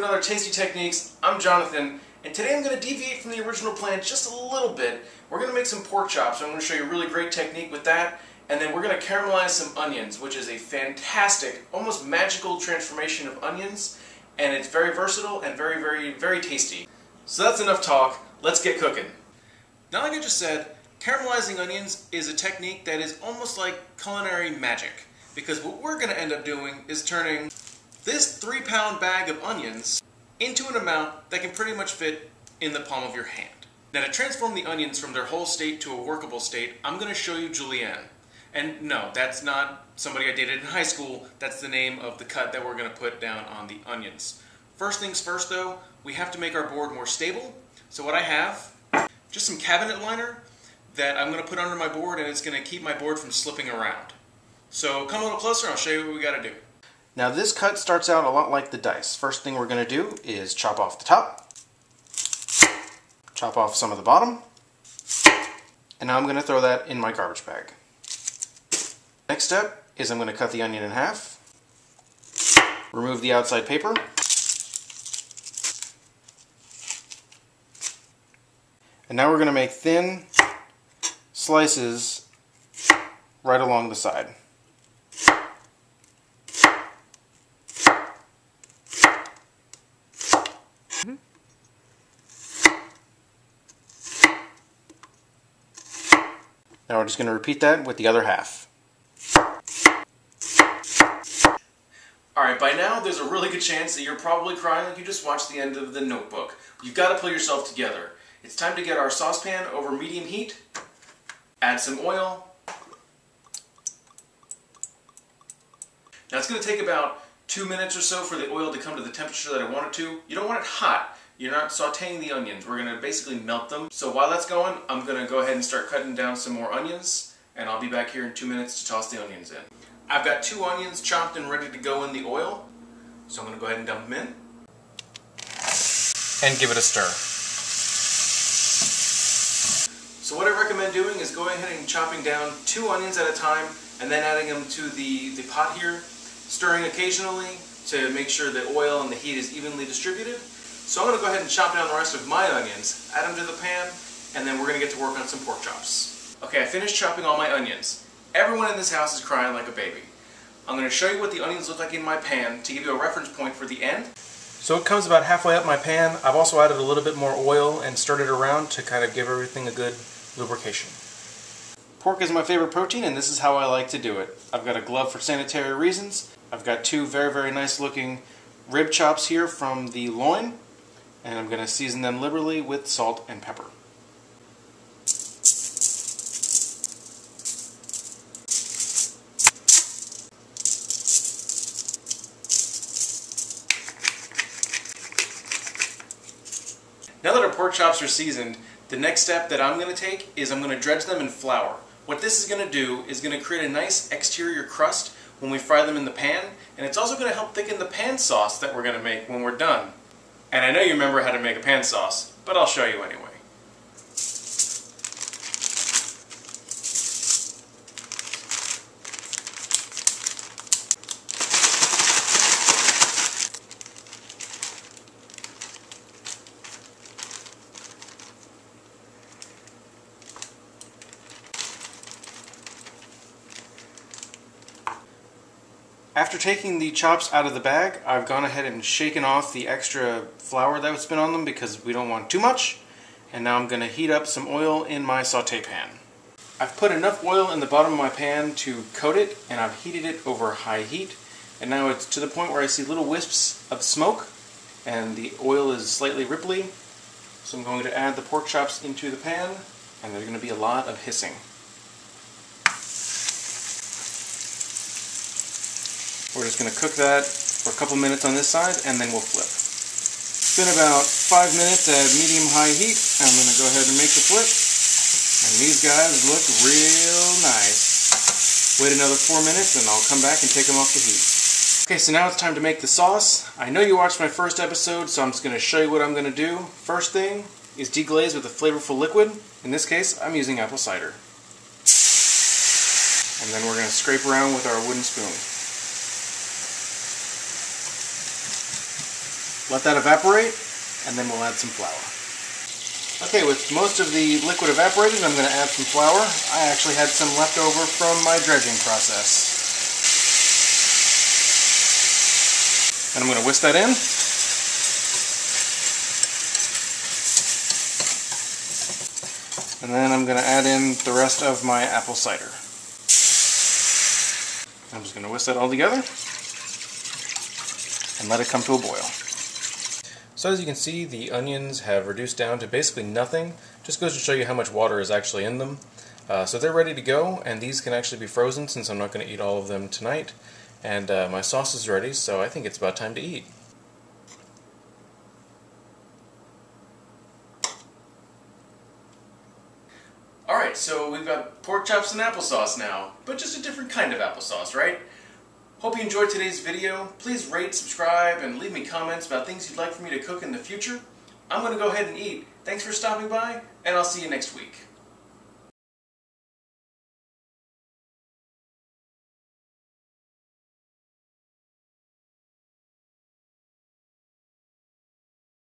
another Tasty Techniques. I'm Jonathan, and today I'm going to deviate from the original plan just a little bit. We're going to make some pork chops. I'm going to show you a really great technique with that, and then we're going to caramelize some onions, which is a fantastic, almost magical transformation of onions, and it's very versatile and very tasty. So that's enough talk. Let's get cooking. Now, like I just said, caramelizing onions is a technique that is almost like culinary magic, because what we're going to end up doing is turning this 3-pound bag of onions into an amount that can pretty much fit in the palm of your hand. Now, to transform the onions from their whole state to a workable state, I'm going to show you julienne. And no, that's not somebody I dated in high school. That's the name of the cut that we're going to put down on the onions. First things first though, we have to make our board more stable. So what I have, just some cabinet liner that I'm going to put under my board, and it's going to keep my board from slipping around. So come a little closer and I'll show you what we got to do. Now this cut starts out a lot like the dice. First thing we're going to do is chop off the top, chop off some of the bottom, and now I'm going to throw that in my garbage bag. Next step is I'm going to cut the onion in half, remove the outside paper, and now we're going to make thin slices right along the side. Now we're just going to repeat that with the other half. Alright, by now there's a really good chance that you're probably crying like you just watched the end of The Notebook. You've got to pull yourself together. It's time to get our saucepan over medium heat, add some oil. Now it's going to take about 2 minutes or so for the oil to come to the temperature that I want it to. You don't want it hot. You're not sauteing the onions. We're going to basically melt them. So while that's going, I'm going to go ahead and start cutting down some more onions, and I'll be back here in 2 minutes to toss the onions in. I've got 2 onions chopped and ready to go in the oil, so I'm going to go ahead and dump them in and give it a stir. So what I recommend doing is going ahead and chopping down 2 onions at a time and then adding them to the pot here, stirring occasionally to make sure the oil and the heat is evenly distributed. So I'm going to go ahead and chop down the rest of my onions, add them to the pan, and then we're going to get to work on some pork chops. Okay, I finished chopping all my onions. Everyone in this house is crying like a baby. I'm going to show you what the onions look like in my pan to give you a reference point for the end. So it comes about halfway up my pan. I've also added a little bit more oil and stirred it around to kind of give everything a good lubrication. Pork is my favorite protein, and this is how I like to do it. I've got a glove for sanitary reasons. I've got 2 very nice looking rib chops here from the loin, and I'm going to season them liberally with salt and pepper. Now that our pork chops are seasoned, the next step that I'm going to take is I'm going to dredge them in flour. What this is going to do is going to create a nice exterior crust when we fry them in the pan, and it's also going to help thicken the pan sauce that we're going to make when we're done. And I know you remember how to make a pan sauce, but I'll show you anyway. After taking the chops out of the bag, I've gone ahead and shaken off the extra flour that's been on them because we don't want too much. And now I'm going to heat up some oil in my saute pan. I've put enough oil in the bottom of my pan to coat it, and I've heated it over high heat. And now it's to the point where I see little wisps of smoke, and the oil is slightly ripply. So I'm going to add the pork chops into the pan, and there's going to be a lot of hissing. We're just going to cook that for a couple minutes on this side, and then we'll flip. It's been about 5 minutes at medium-high heat. I'm going to go ahead and make the flip. And these guys look real nice. Wait another 4 minutes, and I'll come back and take them off the heat. Okay, so now it's time to make the sauce. I know you watched my first episode, so I'm just going to show you what I'm going to do. First thing is deglaze with a flavorful liquid. In this case, I'm using apple cider. And then we're going to scrape around with our wooden spoon. let that evaporate, and then we'll add some flour. Okay, with most of the liquid evaporated, I'm going to add some flour. I actually had some left over from my dredging process. And I'm going to whisk that in. And then I'm going to add in the rest of my apple cider. I'm just going to whisk that all together and let it come to a boil. So as you can see, the onions have reduced down to basically nothing. Just goes to show you how much water is actually in them. So they're ready to go, and these can actually be frozen since I'm not going to eat all of them tonight. And my sauce is ready, so I think it's about time to eat. Alright, so we've got pork chops and applesauce now, but just a different kind of applesauce, right? Hope you enjoyed today's video. Please rate, subscribe, and leave me comments about things you'd like for me to cook in the future. I'm going to go ahead and eat. Thanks for stopping by, and I'll see you next week.